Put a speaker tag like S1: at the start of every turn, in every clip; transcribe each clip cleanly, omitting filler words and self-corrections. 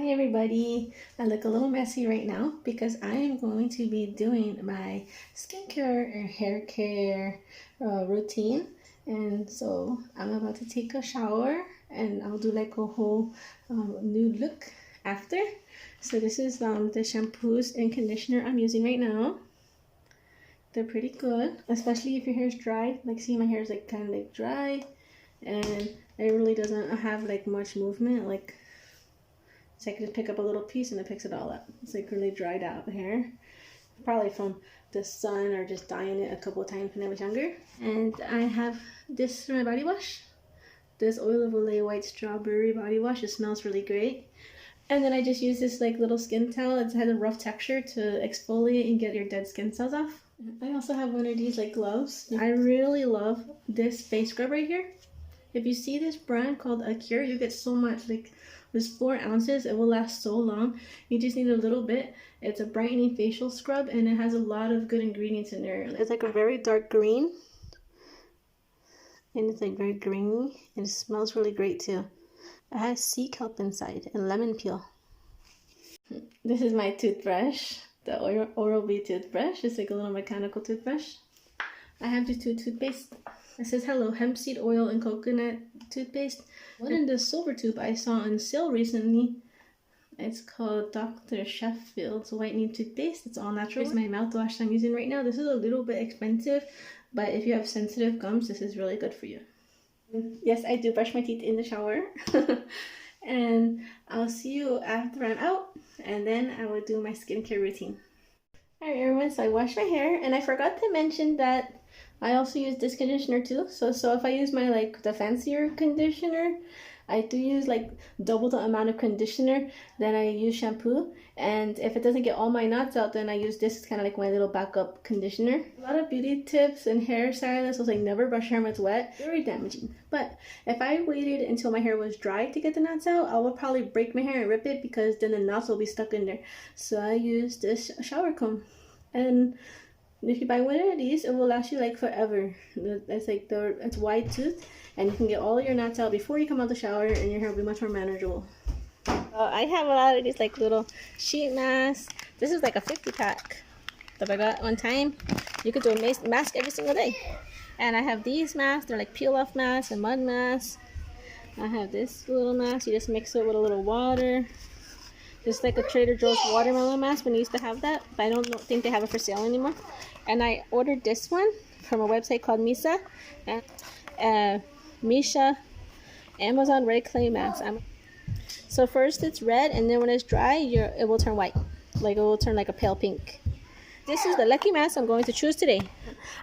S1: Hi everybody, I look a little messy right now because I am going to be doing my skincare or hair care routine, and so I'm about to take a shower and I'll do like a whole nude look after. So this is the shampoos and conditioner I'm using right now. They're pretty good, especially if your hair is dry. Like, see, my hair is like kind of like dry and it really doesn't have like much movement. Like, so I can just pick up a little piece and it picks it all up. It's like really dried out hair. Probably from the sun or just dyeing it a couple of times when I was younger. And I have this for my body wash. This Oil of Olay White Strawberry body wash. It smells really great. And then I just use this like little skin towel. It has a rough texture to exfoliate and get your dead skin cells off. I also have one of these like gloves. I really love this face scrub right here. If you see this brand called A Cure, you get so much. Like, there's 4 ounces. It will last so long. You just need a little bit. It's a brightening facial scrub and it has a lot of good ingredients in there. It's like a very dark green. And it's like very grainy. And it smells really great too. It has sea kelp inside and lemon peel. This is my toothbrush. The Oral-B toothbrush. It's like a little mechanical toothbrush. I have these 2 toothpaste. It says hello, hemp seed oil and coconut toothpaste. One in the silver tube I saw on sale recently. It's called Dr. Sheffield's whitening toothpaste. It's all natural. Here's my mouthwash I'm using right now. This is a little bit expensive, but if you have sensitive gums, this is really good for you. Yes, I do brush my teeth in the shower. And I'll see you after I'm out, and then I will do my skincare routine. Alright everyone, so I washed my hair, and I forgot to mention that I also use this conditioner too. So if I use my like the fancier conditioner, I do use like double the amount of conditioner than I use shampoo. And if it doesn't get all my knots out, then I use this. It's kind of like my little backup conditioner. A lot of beauty tips and hairstylists was like never brush hair when it's wet. Very damaging. But if I waited until my hair was dry to get the knots out, I would probably break my hair and rip it because then the knots will be stuck in there. So I use this shower comb. And if you buy one of these, it will last you like forever. It's like it's wide tooth, and you can get all of your knots out before you come out the shower, and your hair will be much more manageable. I have a lot of these like little sheet masks. This is like a 50-pack that I got one time. You could do a mask every single day. And I have these masks. They're like peel-off masks and mud masks. I have this little mask. You just mix it with a little water. It's like a Trader Joe's watermelon mask when they used to have that, but I don't think they have it for sale anymore. And I ordered this one from a website called Missha. And Missha Amazon Red Clay Mask. So first it's red, and then when it's dry, it will turn white. Like, it will turn like a pale pink. This is the lucky mask I'm going to choose today.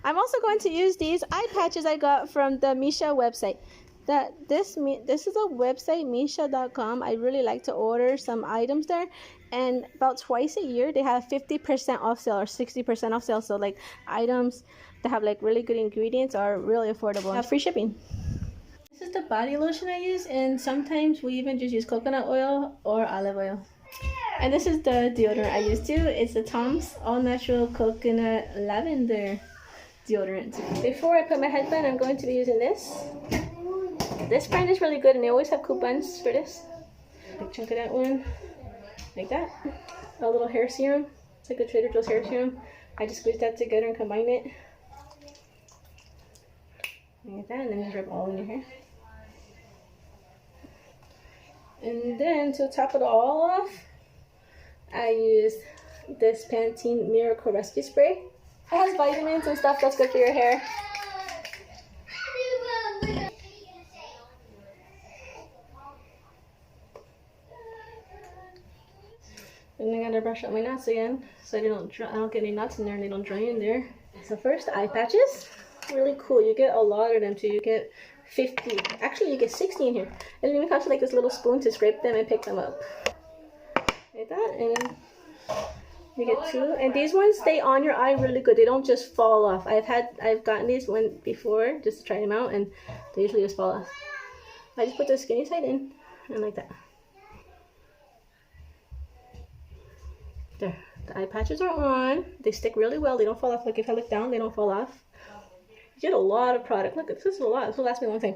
S1: I'm also going to use these eye patches I got from the Missha website. This is a website, Missha.com. I really like to order some items there, and about twice a year they have 50% off sale or 60% off sale. So like items that have like really good ingredients are really affordable. Have free shipping. This is the body lotion I use, and sometimes we even just use coconut oil or olive oil. And this is the deodorant I use too. It's the Tom's All Natural Coconut Lavender deodorant. Before I put my headband, I'm going to be using this. This brand is really good, and they always have coupons for this. Big chunk of that one, like that. A little hair serum. It's like a Trader Joe's hair serum. I just squeeze that together and combine it. Like that, and then just rub all in your hair. And then to top it all off, I use this Pantene Miracle Rescue Spray. It has vitamins and stuff that's good for your hair. And I gotta brush up my knots again, so I don't get any knots in there and they don't dry in there. So first, the eye patches. Really cool. You get a lot of them too. You get 50. Actually, you get 60 in here. And it even comes with like this little spoon to scrape them and pick them up. Like that. And then you get 2. And these ones stay on your eye really good. They don't just fall off. I've gotten these one before just to try them out, and they usually just fall off. I just put the skinny side in and like that. There, the eye patches are on. They stick really well. They don't fall off. Like, if I look down, they don't fall off. You get a lot of product. Look, this is a lot. This will last me a long time.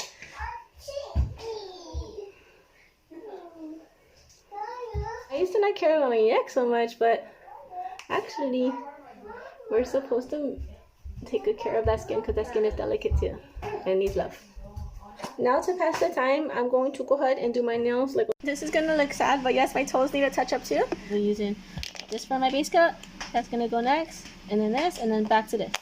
S1: I care about my neck so much, but actually, we're supposed to take good care of that skin because that skin is delicate too and needs love. Now to pass the time, I'm going to go ahead and do my nails. Like, this is gonna look sad, but yes, my toes need a touch up too. I'm using this for my base coat. That's gonna go next, and then this, and then back to this.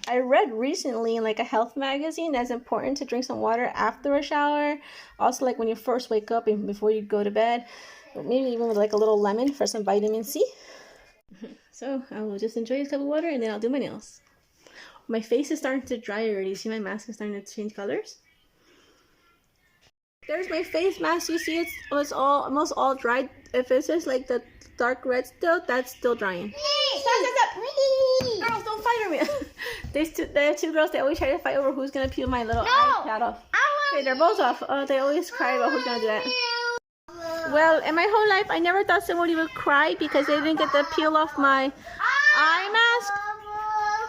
S1: I read recently in like a health magazine that's important to drink some water after a shower. Also, like when you first wake up and before you go to bed, maybe even with like a little lemon for some vitamin C. So I will just enjoy a cup of water and then I'll do my nails. My face is starting to dry already. See, my mask is starting to change colors. There's my face mask. You see, it's almost all dried. If it's just like the dark red still, that's still drying. Stop. Girls, don't fight over me. There are two girls. They always try to fight over who's gonna peel my little iPad off. Okay, they're both off. Oh, they always cry about who's gonna do that. Well, in my whole life, I never thought somebody would cry because they didn't get to peel off my eye mask.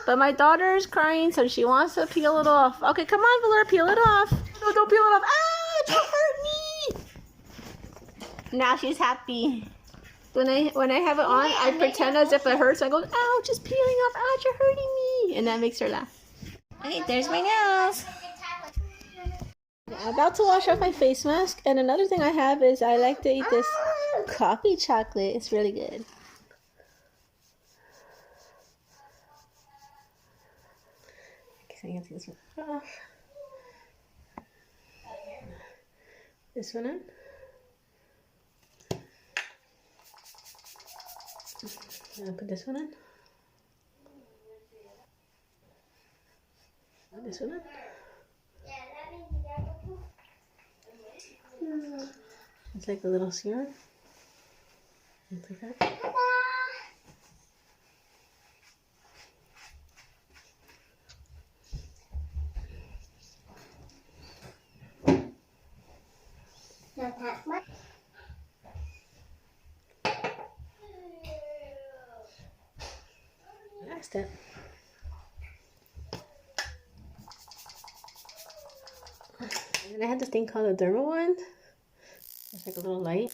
S1: But my daughter is crying, so she wants to peel it off. Okay, come on, Valera, peel it off. No, don't peel it off. Ah, don't hurt me. Now she's happy. When I have it on, I pretend as if it hurts. I go, ouch, it's peeling off. Ouch, you're hurting me. And that makes her laugh. Okay, there's my nails. I'm about to wash off my face mask. And another thing I have is I like to eat this coffee chocolate. It's really good. Okay, so I'm going to take this one off. This one on. I'm gonna put this one on. Put this one on. It's like a little serum. Like that.
S2: Not that much.
S1: Last step. And I had this thing called a derma wand. It's like a little light.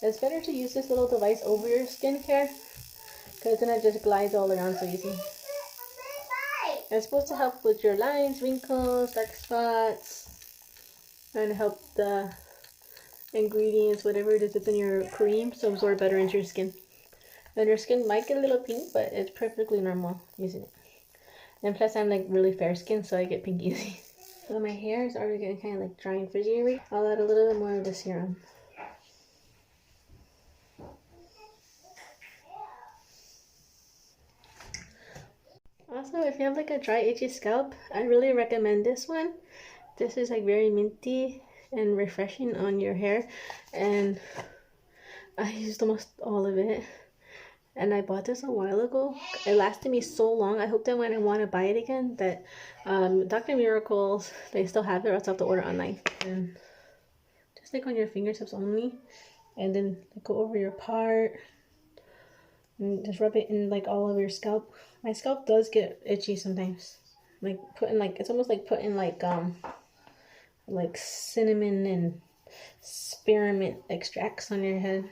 S1: It's better to use this little device over your skincare because then it just glides all around so easy. It's supposed to help with your lines, wrinkles, dark spots, and help the ingredients, whatever it is that's in your cream, to absorb better into your skin. And your skin might get a little pink, but it's perfectly normal using it. And plus, I'm like really fair skin, so I get pink easy. So my hair is already getting kind of like dry and frizzy already. I'll add a little bit more of the serum. Also, if you have like a dry, itchy scalp, I really recommend this one. This is like very minty and refreshing on your hair, and I used almost all of it. And I bought this a while ago. It lasted me so long. I hope that when I want to buy it again, that Dr. Miracles, they still have it, or else I have to order online. And just like on your fingertips only, and then go over your part, and just rub it in like all over your scalp. My scalp does get itchy sometimes. Like putting like, it's almost like putting like cinnamon and spearmint extracts on your head.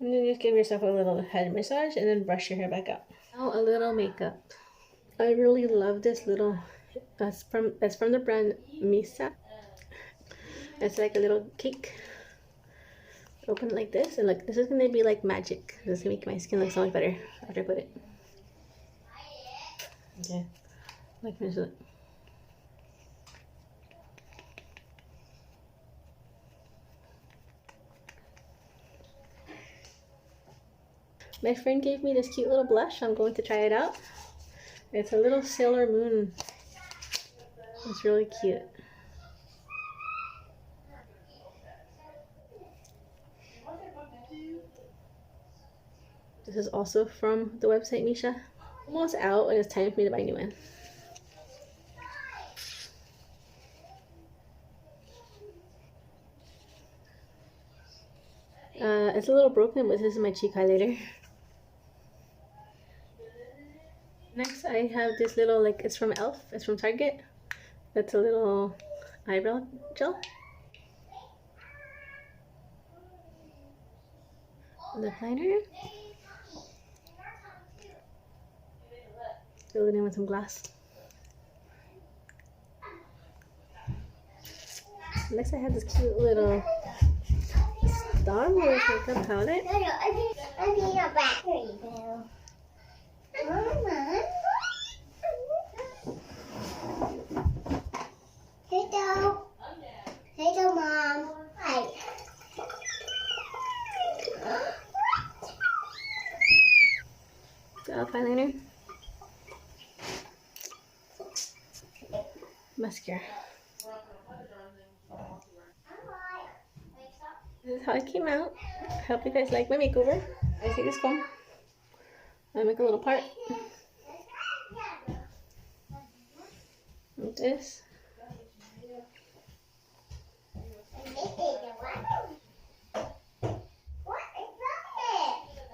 S1: And then just give yourself a little head massage and then brush your hair back out. Now a little makeup. I really love this little, that's from the brand Missha. It's like a little cake. Open it like this, and look, this is gonna be like magic. This is gonna make my skin look so much better after I put it. Okay, like finish it. My friend gave me this cute little blush. I'm going to try it out. It's a little Sailor Moon. It's really cute. This is also from the website Missha. Almost out, and it's time for me to buy a new one. It's a little broken, but this is my cheek highlighter. Next, I have this little, like, it's from e.l.f. It's from Target. That's a little eyebrow gel. lip liner. Fill it in with some gloss. Next I have this cute little Star Wars makeup palette.
S2: I need a battery bill. Mama. Hello. Hello, Mom. Hi.
S1: The eyeliner. Mascara. This is how it came out. I hope you guys like my makeover. I take this comb. I make a little part. Like this.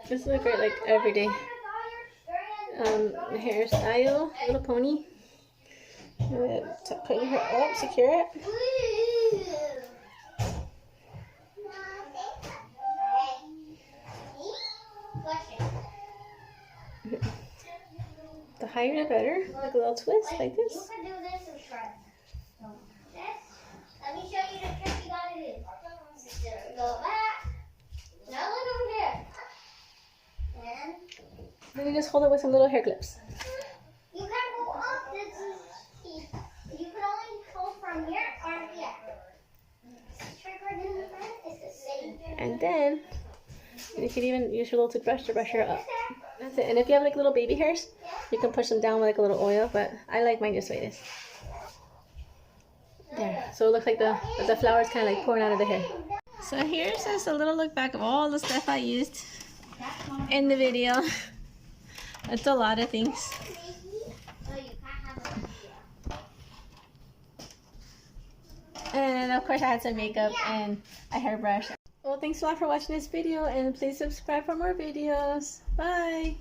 S1: This looks great like everyday hairstyle. Little pony. Put your hair up, secure it. The higher the better. Like a little twist, like this.
S2: You can do this and try it. Let me show you the trick you gotta do. Go back. Now look over here. And
S1: Then you just hold it with some little hair clips.
S2: you can go up. You can only go from here or here. This trick we're doing with that is the same.
S1: And then you can even use your little toothbrush to brush your hair up. That's it. And if you have like little baby hairs, you can push them down with like a little oil, but I like mine just the way it is. There. So it looks like the flowers kind of like pouring out of the hair. So here's just a little look back of all the stuff I used in the video. It's a lot of things. And of course I had some makeup and a hairbrush. Well, thanks a lot for watching this video, and please subscribe for more videos. Bye!